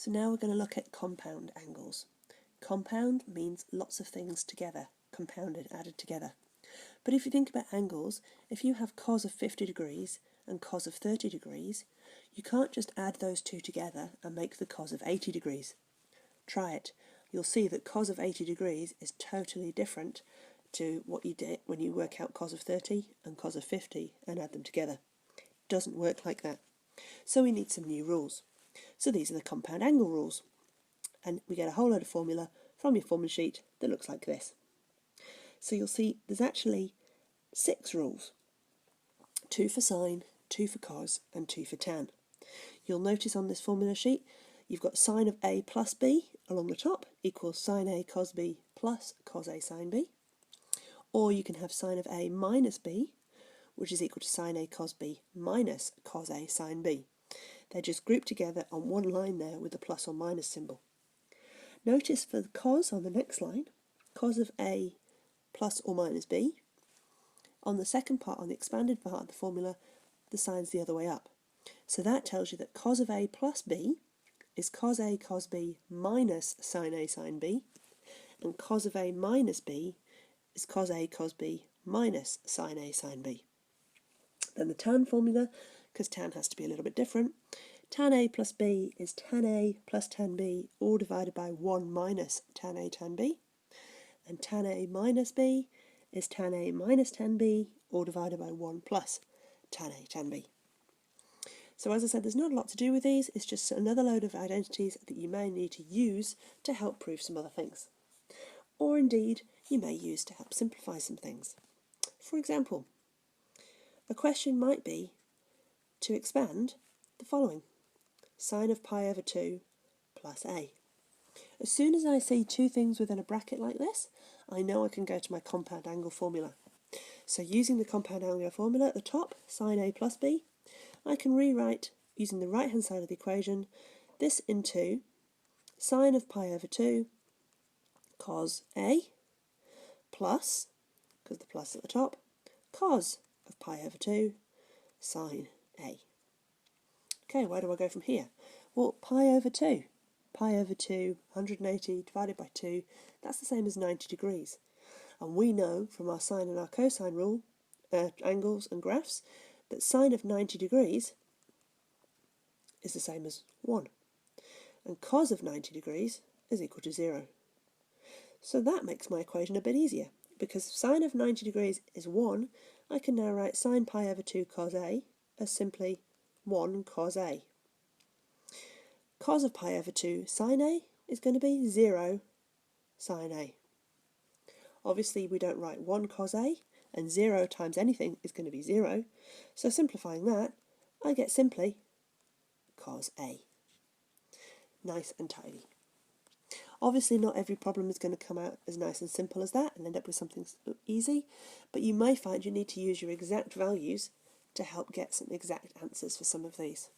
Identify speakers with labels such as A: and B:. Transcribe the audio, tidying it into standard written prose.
A: So now we're going to look at compound angles. Compound means lots of things together, compounded, added together. But if you think about angles, if you have cos of 50 degrees and cos of 30 degrees, you can't just add those two together and make the cos of 80 degrees. Try it. You'll see that cos of 80 degrees is totally different to what you did when you work out cos of 30 and cos of 50 and add them together. It doesn't work like that. So we need some new rules. So these are the compound angle rules. And we get a whole load of formula from your formula sheet that looks like this. So you'll see there's actually 6 rules. 2 for sine, 2 for cos, and 2 for tan. You'll notice on this formula sheet you've got sine of A plus B along the top equals sine A cos B plus cos A sine B. Or you can have sine of A minus B, which is equal to sine A cos B minus cos A sine B. They're just grouped together on one line there with the plus or minus symbol. Notice for the cos on the next line, cos of A plus or minus B. On the second part, on the expanded part of the formula, the sign's the other way up. So that tells you that cos of A plus B is cos A cos B minus sine A sine B, and cos of A minus B is cos A cos B minus sine A sine B. Then the tan formula, because tan has to be a little bit different, tan A plus B is tan A plus tan B, all divided by 1 minus tan A tan B, and tan A minus B is tan A minus tan B, all divided by 1 plus tan A tan B. So as I said, there's not a lot to do with these, it's just another load of identities that you may need to use to help prove some other things. Or indeed, you may use to help simplify some things. For example, a question might be to expand the following. Sine of pi over 2 plus a. As soon as I see two things within a bracket like this, I know I can go to my compound angle formula. So using the compound angle formula at the top, sine a plus b, I can rewrite, using the right hand side of the equation, this into sine of pi over 2 cos a plus, because the plus at the top, cos of pi over 2 sine a. Okay, where do I go from here? Well, pi over 2. Pi over 2, 180 divided by 2, that's the same as 90 degrees. And we know from our sine and our cosine rule, angles and graphs, that sine of 90 degrees is the same as 1. And cos of 90 degrees is equal to 0. So that makes my equation a bit easier. Because sine of 90 degrees is 1, I can now write sine pi over 2 cos a as simply 1 cos a. Cos of pi over 2 sine a is going to be 0 sine a. Obviously we don't write 1 cos a, and 0 times anything is going to be 0, so simplifying that, I get simply cos a. Nice and tidy. Obviously not every problem is going to come out as nice and simple as that and end up with something easy, but you may find you need to use your exact values to help get some exact answers for some of these.